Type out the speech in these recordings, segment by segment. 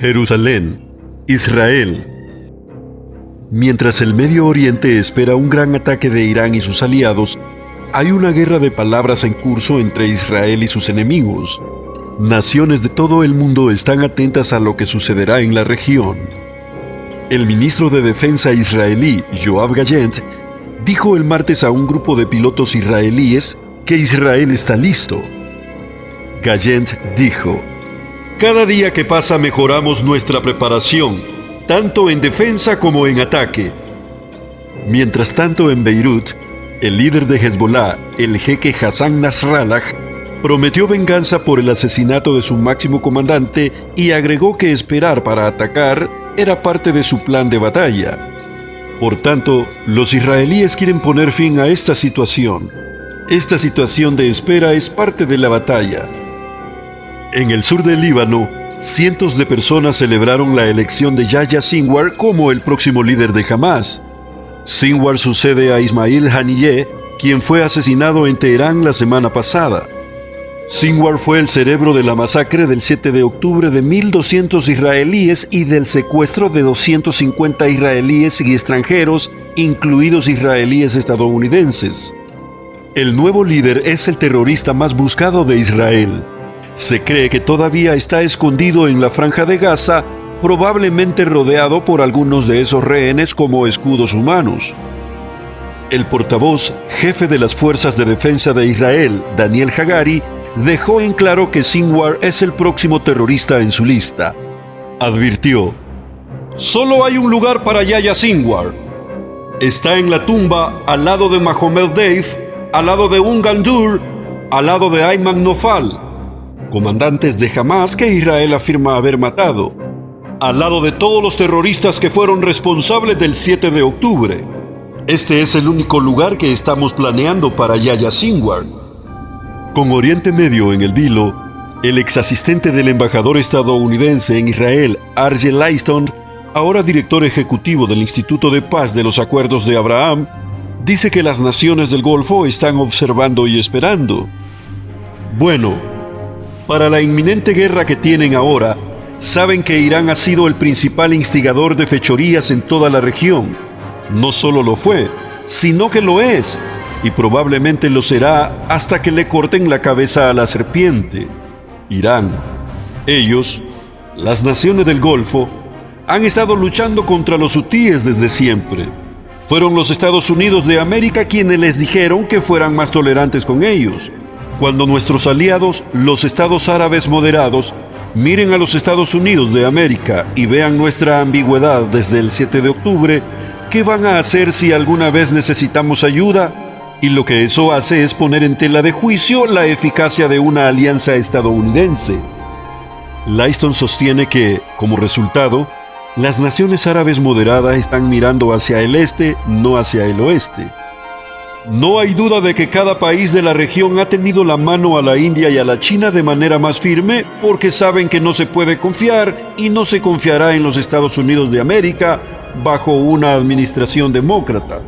Jerusalén, Israel. Mientras el Medio Oriente espera un gran ataque de Irán y sus aliados, hay una guerra de palabras en curso entre Israel y sus enemigos. Naciones de todo el mundo están atentas a lo que sucederá en la región. El ministro de Defensa israelí, Yoav Gallant, dijo el martes a un grupo de pilotos israelíes que Israel está listo. Gallant dijo: "Cada día que pasa mejoramos nuestra preparación, tanto en defensa como en ataque". Mientras tanto, en Beirut, el líder de Hezbollah, el jeque Hassan Nasrallah, prometió venganza por el asesinato de su máximo comandante y agregó que esperar para atacar era parte de su plan de batalla. Por tanto, los israelíes quieren poner fin a esta situación. Esta situación de espera es parte de la batalla. En el sur del Líbano, cientos de personas celebraron la elección de Yahya Sinwar como el próximo líder de Hamás. Sinwar sucede a Ismail Haniyeh, quien fue asesinado en Teherán la semana pasada. Sinwar fue el cerebro de la masacre del 7 de octubre de 1.200 israelíes y del secuestro de 250 israelíes y extranjeros, incluidos israelíes estadounidenses. El nuevo líder es el terrorista más buscado de Israel. Se cree que todavía está escondido en la Franja de Gaza, probablemente rodeado por algunos de esos rehenes como escudos humanos. El portavoz, jefe de las Fuerzas de Defensa de Israel, Daniel Hagari, dejó en claro que Sinwar es el próximo terrorista en su lista. Advirtió: "Solo hay un lugar para Yahya Sinwar. Está en la tumba al lado de Mohammed Deif, al lado de Gandur, al lado de Ayman Nofal, comandantes de Hamás que Israel afirma haber matado, al lado de todos los terroristas que fueron responsables del 7 de octubre. Este es el único lugar que estamos planeando para Yahya Sinwar". Con Oriente Medio en el vilo, el exasistente del embajador estadounidense en Israel, Arje Leiston, ahora director ejecutivo del Instituto de Paz de los Acuerdos de Abraham, dice que las naciones del Golfo están observando y esperando. Bueno, para la inminente guerra que tienen ahora, saben que Irán ha sido el principal instigador de fechorías en toda la región. No solo lo fue, sino que lo es, y probablemente lo será hasta que le corten la cabeza a la serpiente. Irán, ellos, las naciones del Golfo, han estado luchando contra los hutíes desde siempre. Fueron los Estados Unidos de América quienes les dijeron que fueran más tolerantes con ellos. Cuando nuestros aliados, los estados árabes moderados, miren a los Estados Unidos de América y vean nuestra ambigüedad desde el 7 de octubre, ¿qué van a hacer si alguna vez necesitamos ayuda? Y lo que eso hace es poner en tela de juicio la eficacia de una alianza estadounidense. Leiston sostiene que, como resultado, las naciones árabes moderadas están mirando hacia el este, no hacia el oeste. No hay duda de que cada país de la región ha tenido la mano a la India y a la China de manera más firme porque saben que no se puede confiar y no se confiará en los Estados Unidos de América bajo una administración demócrata.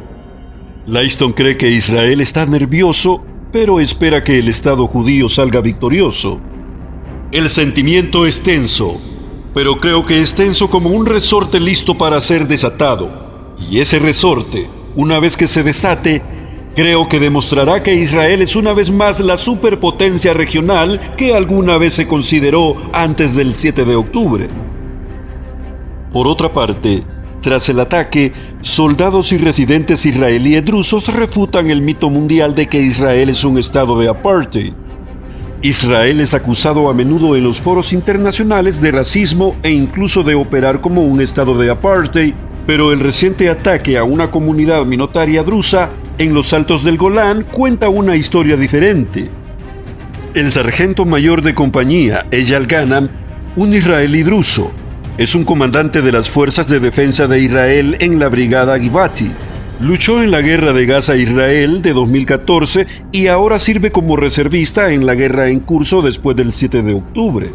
Leiston cree que Israel está nervioso, pero espera que el Estado judío salga victorioso. El sentimiento es tenso, pero creo que es tenso como un resorte listo para ser desatado. Y ese resorte, una vez que se desate, creo que demostrará que Israel es una vez más la superpotencia regional que alguna vez se consideró antes del 7 de octubre. Por otra parte, tras el ataque, soldados y residentes israelíes drusos refutan el mito mundial de que Israel es un estado de apartheid. Israel es acusado a menudo en los foros internacionales de racismo e incluso de operar como un estado de apartheid, pero el reciente ataque a una comunidad minoritaria drusa en los altos del Golán cuenta una historia diferente. El sargento mayor de compañía, Eyal Ganam, un israelí druso, es un comandante de las Fuerzas de Defensa de Israel en la Brigada Givati. Luchó en la Guerra de Gaza-Israel de 2014 y ahora sirve como reservista en la guerra en curso después del 7 de octubre.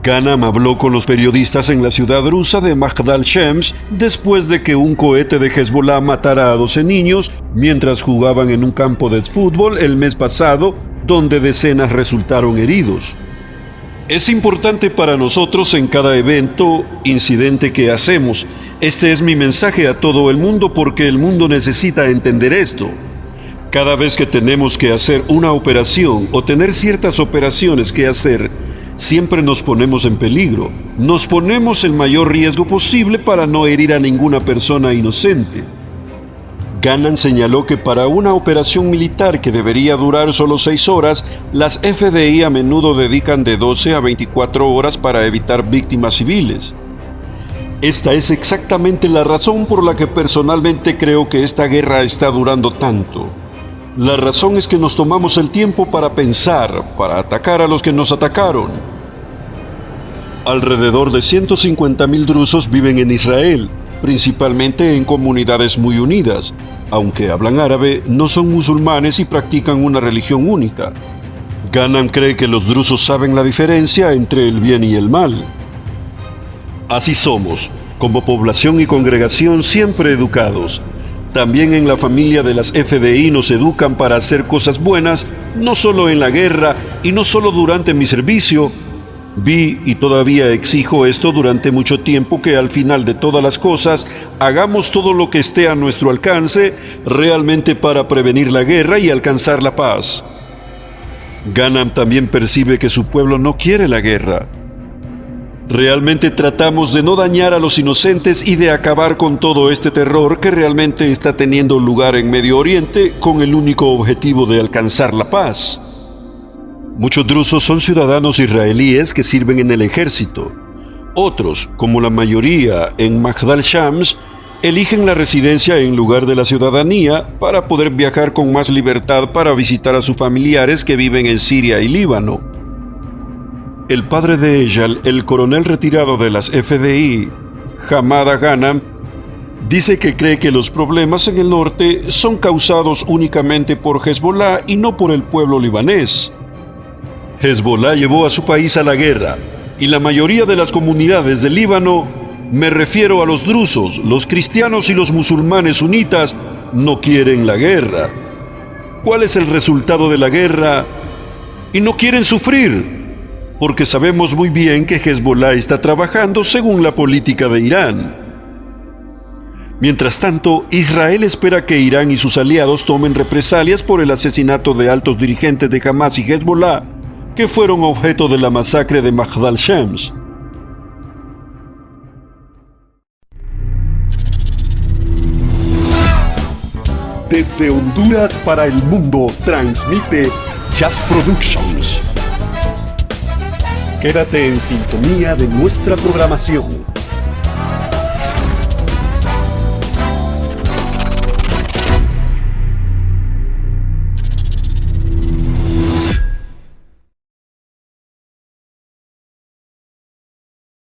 Ganam habló con los periodistas en la ciudad rusa de Magdal Shems después de que un cohete de Hezbollah matara a 12 niños mientras jugaban en un campo de fútbol el mes pasado, donde decenas resultaron heridos. Es importante para nosotros en cada evento, incidente que hacemos. Este es mi mensaje a todo el mundo porque el mundo necesita entender esto. Cada vez que tenemos que hacer una operación o tener ciertas operaciones que hacer, siempre nos ponemos en peligro. Nos ponemos el mayor riesgo posible para no herir a ninguna persona inocente. Ganam señaló que para una operación militar que debería durar solo 6 horas, las FDI a menudo dedican de 12 a 24 horas para evitar víctimas civiles. Esta es exactamente la razón por la que personalmente creo que esta guerra está durando tanto. La razón es que nos tomamos el tiempo para pensar, para atacar a los que nos atacaron. Alrededor de 150.000 drusos viven en Israel, principalmente en comunidades muy unidas. Aunque hablan árabe, no son musulmanes y practican una religión única. Ganam cree que los drusos saben la diferencia entre el bien y el mal. Así somos, como población y congregación siempre educados. También en la familia de las FDI nos educan para hacer cosas buenas, no solo en la guerra y no solo durante mi servicio. Vi y todavía exijo esto durante mucho tiempo, que al final de todas las cosas hagamos todo lo que esté a nuestro alcance realmente para prevenir la guerra y alcanzar la paz. Ganam también percibe que su pueblo no quiere la guerra. Realmente tratamos de no dañar a los inocentes y de acabar con todo este terror que realmente está teniendo lugar en Medio Oriente con el único objetivo de alcanzar la paz. Muchos drusos son ciudadanos israelíes que sirven en el ejército. Otros, como la mayoría en Magdal Shams, eligen la residencia en lugar de la ciudadanía para poder viajar con más libertad para visitar a sus familiares que viven en Siria y Líbano. El padre de Eyal, el coronel retirado de las FDI, Hamada Ganam, dice que cree que los problemas en el norte son causados únicamente por Hezbollah y no por el pueblo libanés. Hezbollah llevó a su país a la guerra, y la mayoría de las comunidades del Líbano, me refiero a los drusos, los cristianos y los musulmanes sunitas, no quieren la guerra. ¿Cuál es el resultado de la guerra? Y no quieren sufrir, porque sabemos muy bien que Hezbollah está trabajando según la política de Irán. Mientras tanto, Israel espera que Irán y sus aliados tomen represalias por el asesinato de altos dirigentes de Hamas y Hezbollah, que fueron objeto de la masacre de Magdal Shams. Desde Honduras para el mundo transmite Jazz Productions. Quédate en sintonía de nuestra programación.